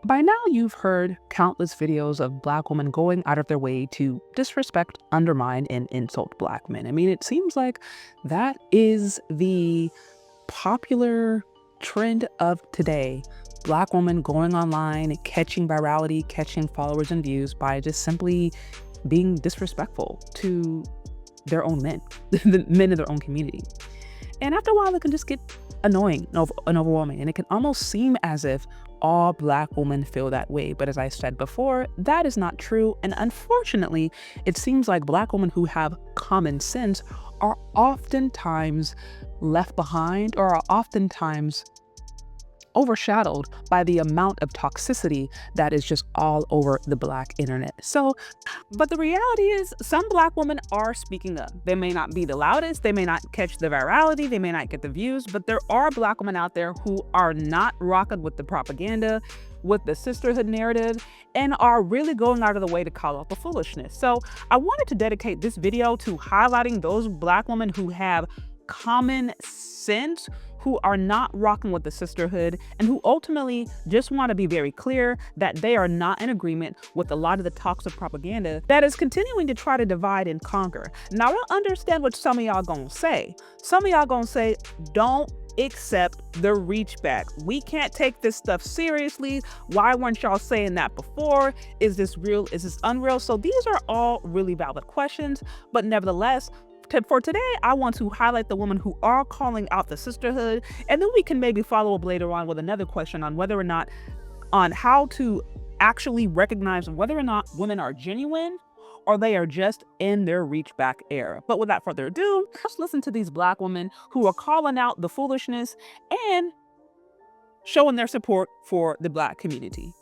By now, you've heard countless videos of Black women going out of their way to disrespect, undermine, and insult Black men. I mean, it seems like that is the popular trend of today. Black women going online, catching virality, catching followers and views by just simply being disrespectful to their own men, the men in their own community. And after a while, it can just get annoying and overwhelming. And it can almost seem as if all Black women feel that way. But as I said before, that is not true. And unfortunately, it seems like Black women who have common sense are oftentimes left behind or are oftentimes overshadowed by the amount of toxicity that is just all over the Black internet. But the reality is some Black women are speaking up. They may not be the loudest, they may not catch the virality, they may not get the views, but there are Black women out there who are not rocking with the propaganda, with the sisterhood narrative, and are really going out of the way to call out the foolishness. So I wanted to dedicate this video to highlighting those Black women who have common sense, who are not rocking with the sisterhood, and who ultimately just want to be very clear that they are not in agreement with a lot of the toxic propaganda that is continuing to try to divide and conquer. Now, I understand what some of y'all gonna say. Some of y'all gonna say, don't accept the reach back. We can't take this stuff seriously. Why weren't y'all saying that before? Is this real? Is this unreal? So these are all really valid questions, but nevertheless, for today, I want to highlight the women who are calling out the sisterhood, and then we can maybe follow up later on with another question on whether or not, on how to actually recognize whether or not women are genuine or they are just in their reach back era. But without further ado, let's listen to these Black women who are calling out the foolishness and showing their support for the Black community.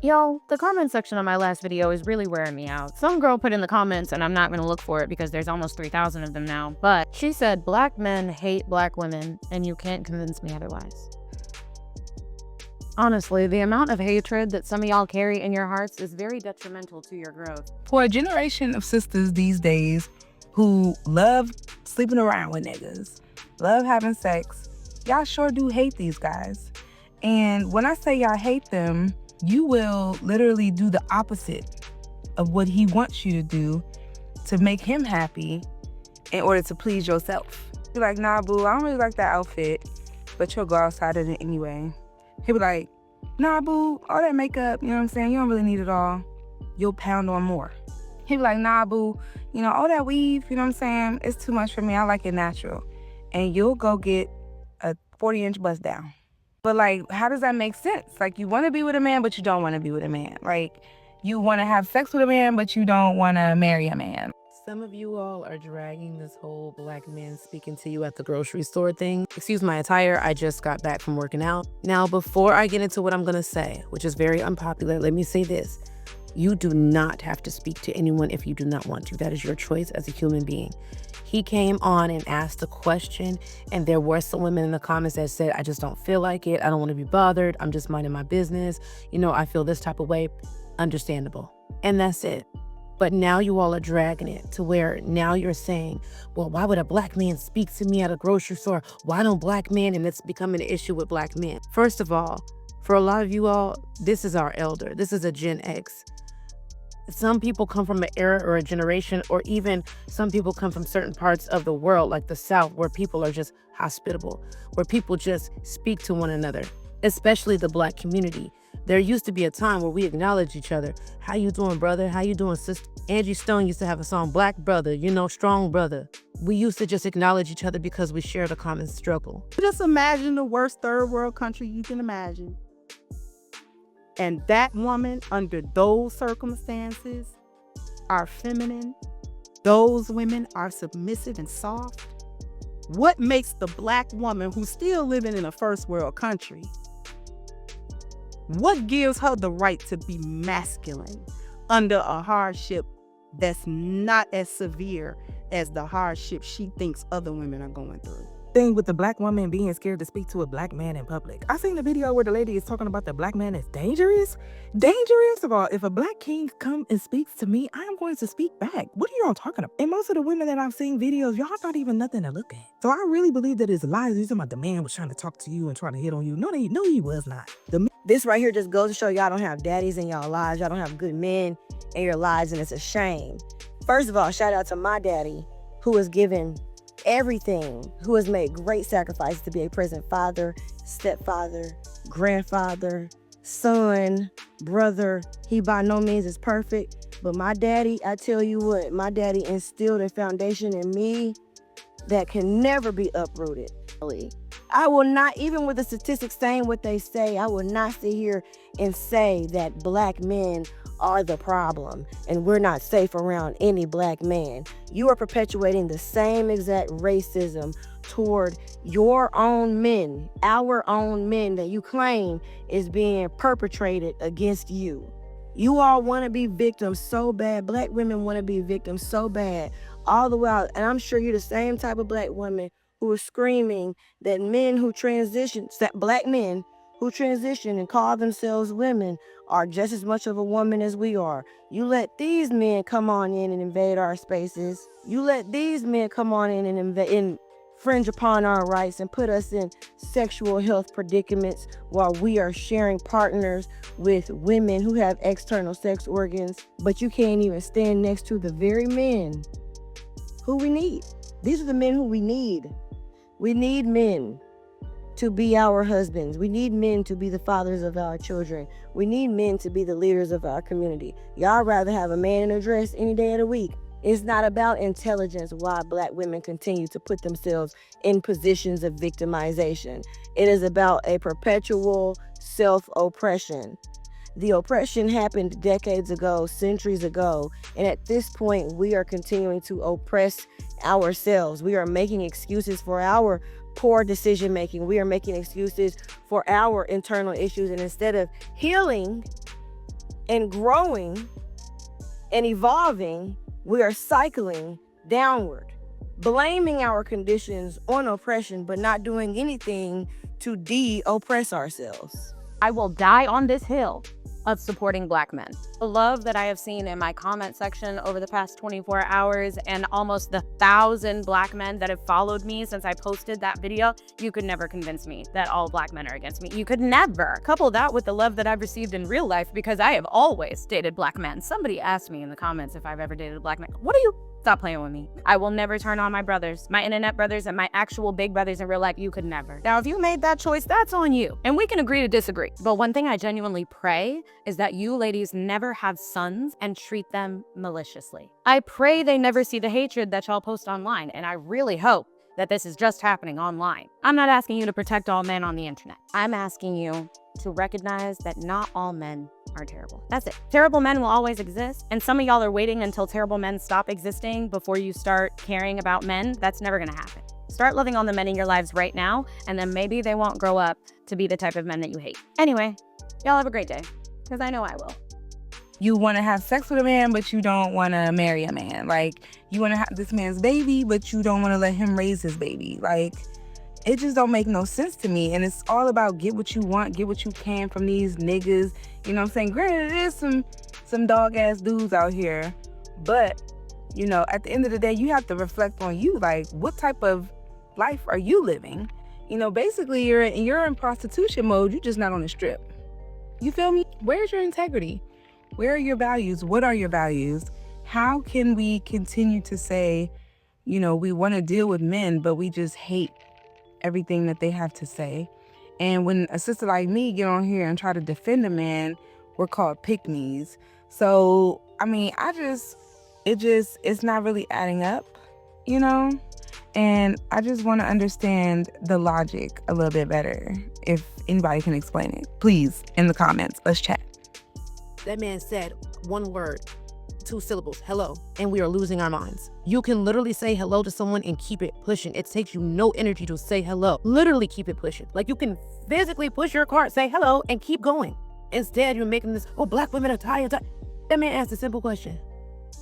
Yo, the comment section on my last video is really wearing me out. Some girl put in the comments, and I'm not going to look for it because there's almost 3,000 of them now, but she said, Black men hate Black women, and you can't convince me otherwise. Honestly, the amount of hatred that some of y'all carry in your hearts is very detrimental to your growth. For a generation of sisters these days who love sleeping around with niggas, love having sex, y'all sure do hate these guys. And when I say y'all hate them, you will literally do the opposite of what he wants you to do to make him happy in order to please yourself. You're like, nah, boo, I don't really like that outfit, but you'll go outside in it anyway. He'll be like, nah, boo, all that makeup, you know what I'm saying? You don't really need it all. You'll pound on more. He'll be like, nah, boo, you know, all that weave, you know what I'm saying? It's too much for me. I like it natural. And you'll go get a 40-inch bust down. But like, how does that make sense? Like, you want to be with a man, but you don't want to be with a man. Like, you want to have sex with a man, but you don't want to marry a man. Some of you all are dragging this whole Black men speaking to you at the grocery store thing. Excuse my attire, I just got back from working out. Now, before I get into what I'm gonna say, which is very unpopular, let me say this. You do not have to speak to anyone if you do not want to. That is your choice as a human being. He came on and asked a question, and there were some women in the comments that said, I just don't feel like it. I don't want to be bothered. I'm just minding my business. You know, I feel this type of way. Understandable. And that's it. But now you all are dragging it to where now you're saying, well, why would a Black man speak to me at a grocery store? Why don't Black men? And it's becoming an issue with Black men. First of all, for a lot of you all, this is our elder. This is a Gen X. Some people come from an era or a generation, or even some people come from certain parts of the world, like the South, where people are just hospitable, where people just speak to one another, especially the Black community. There used to be a time where we acknowledge each other. How you doing, brother? How you doing, sister? Angie Stone used to have a song, Black brother, you know, strong brother. We used to just acknowledge each other because we shared a common struggle. Just imagine the worst third world country you can imagine. And that woman, under those circumstances, are feminine. Those women are submissive and soft. What makes the Black woman who's still living in a first world country, what gives her the right to be masculine under a hardship that's not as severe as the hardship she thinks other women are going through? thing with the black woman being scared to speak to a black man in public. I seen the video where the lady is talking about the black man is dangerous. Dangerous of all, if a black king come and speaks to me, I am going to speak back. What are y'all talking about? And most of the women that I've seen videos, y'all not even nothing to look at. So I really believe that it's lies. You're talking about the man was trying to talk to you and trying to hit on you. No, he was not. This right here just goes to show y'all don't have daddies in y'all lives. Y'all don't have good men in your lives, and it's a shame. First of all, shout out to my daddy, who has given everything, who has made great sacrifices to be a present father, stepfather, grandfather, son, brother. He by no means is perfect, but my daddy, I tell you what, my daddy instilled a foundation in me that can never be uprooted. I will not, even with the statistics saying what they say, I will not sit here and say that black men are the problem and we're not safe around any black man. You are perpetuating the same exact racism toward your own men, our own men that you claim is being perpetrated against you. You all want to be victims so bad. Black women want to be victims so bad all the way out. And I'm sure you're the same type of black woman who is screaming that men who transition, that black men who transition and call themselves women are just as much of a woman as we are. You let these men come on in and invade our spaces. You let these men come on in and infringe upon our rights and put us in sexual health predicaments while we are sharing partners with women who have external sex organs. But you can't even stand next to the very men who we need. These are the men who we need. We need men to be our husbands. We need men to be the fathers of our children. We need men to be the leaders of our community. Y'all rather have a man in a dress any day of the week. It's not about intelligence why black women continue to put themselves in positions of victimization. It is about a perpetual self-oppression. The oppression happened decades ago, centuries ago, and at this point, we are continuing to oppress ourselves. We are making excuses for our poor decision making. We are making excuses for our internal issues, and instead of healing and growing and evolving, we are cycling downward, blaming our conditions on oppression, but not doing anything to de-oppress ourselves. I will die on this hill of supporting black men. The love that I have seen in my comment section over the past 24 hours and almost the 1,000 black men that have followed me since I posted that video, you could never convince me that all black men are against me. You could never. Couple that with the love that I've received in real life because I have always dated black men. Somebody asked me in the comments if I've ever dated a black man. What are you? Stop playing with me. I will never turn on my brothers, my internet brothers, and my actual big brothers in real life. You could never. Now, if you made that choice, that's on you. And we can agree to disagree. But one thing I genuinely pray is that you ladies never have sons and treat them maliciously. I pray they never see the hatred that y'all post online. And I really hope that this is just happening online. I'm not asking you to protect all men on the internet. I'm asking you to recognize that not all men are terrible. That's it. Terrible men will always exist. And some of y'all are waiting until terrible men stop existing before you start caring about men. That's never gonna happen. Start loving on the men in your lives right now, and then maybe they won't grow up to be the type of men that you hate. Anyway, y'all have a great day, because I know I will. You want to have sex with a man, but you don't want to marry a man. Like, you want to have this man's baby, but you don't want to let him raise his baby. Like, it just don't make no sense to me. And it's all about get what you want, get what you can from these niggas. You know what I'm saying? Granted, there's some dog-ass dudes out here. But, you know, at the end of the day, you have to reflect on you. Like, what type of life are you living? You know, basically, you're in prostitution mode. You're just not on the strip. You feel me? Where's your integrity? Where are your values? What are your values? How can we continue to say, you know, we want to deal with men, but we just hate everything that they have to say? And when a sister like me get on here and try to defend a man, we're called pick-me's. So, I mean, it's not really adding up, you know? And I just want to understand the logic a little bit better. If anybody can explain it, please, in the comments, let's chat. That man said one word, 2 syllables, hello, and we are losing our minds. You can literally say hello to someone and keep it pushing. It takes you no energy to say hello. Literally keep it pushing. Like, you can physically push your cart, say hello, and keep going. Instead, you're making this, oh, black women are tired. That man asked a simple question.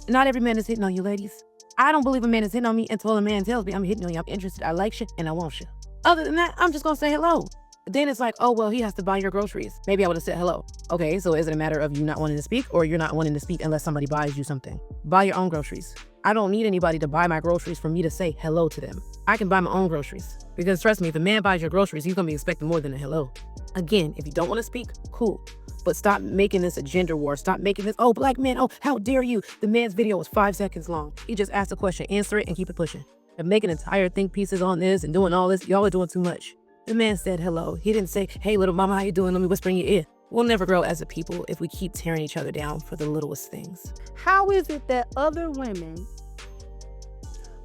Not every man is hitting on you, ladies. I don't believe a man is hitting on me until a man tells me I'm hitting on you, I'm interested, I like you, and I want you. Other than that, I'm just gonna say hello. Then it's like, oh, well, he has to buy your groceries. Maybe I would have said hello. Okay, so is it a matter of you not wanting to speak, or you're not wanting to speak unless somebody buys you something? Buy your own groceries. I don't need anybody to buy my groceries for me to say hello to them. I can buy my own groceries. Because trust me, if a man buys your groceries, he's gonna be expecting more than a hello. Again, if you don't want to speak, cool. But stop making this a gender war. Stop making this, oh, black men, oh, how dare you? The man's video was 5 seconds long. He just asked a question, answer it, and keep it pushing. And making entire think pieces on this and doing all this, y'all are doing too much. The man said hello. He didn't say, hey, little mama, how you doing? Let me whisper in your ear. We'll never grow as a people if we keep tearing each other down for the littlest things. How is it that other women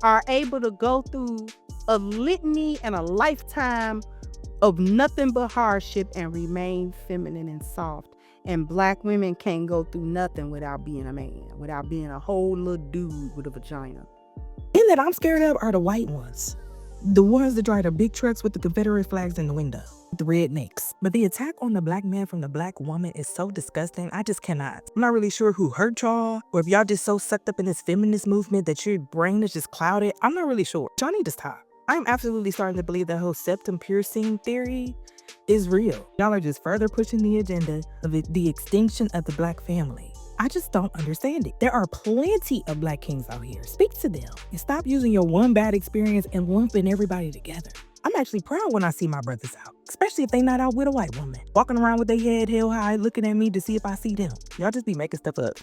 are able to go through a litany and a lifetime of nothing but hardship and remain feminine and soft, and black women can't go through nothing without being a man, without being a whole little dude with a vagina? And that I'm scared of are the white ones. The ones that drive the big trucks with the Confederate flags in the window. The rednecks. But the attack on the black man from the black woman is so disgusting, I just cannot. I'm not really sure who hurt y'all, or if y'all just so sucked up in this feminist movement that your brain is just clouded. I'm not really sure. Y'all need to stop. I'm absolutely starting to believe that whole septum piercing theory is real. Y'all are just further pushing the agenda of the extinction of the black family. I just don't understand it. There are plenty of black kings out here. Speak to them and stop using your one bad experience and lumping everybody together. I'm actually proud when I see my brothers out, especially if they not out with a white woman, walking around with their head held high, looking at me to see if I see them. Y'all just be making stuff up.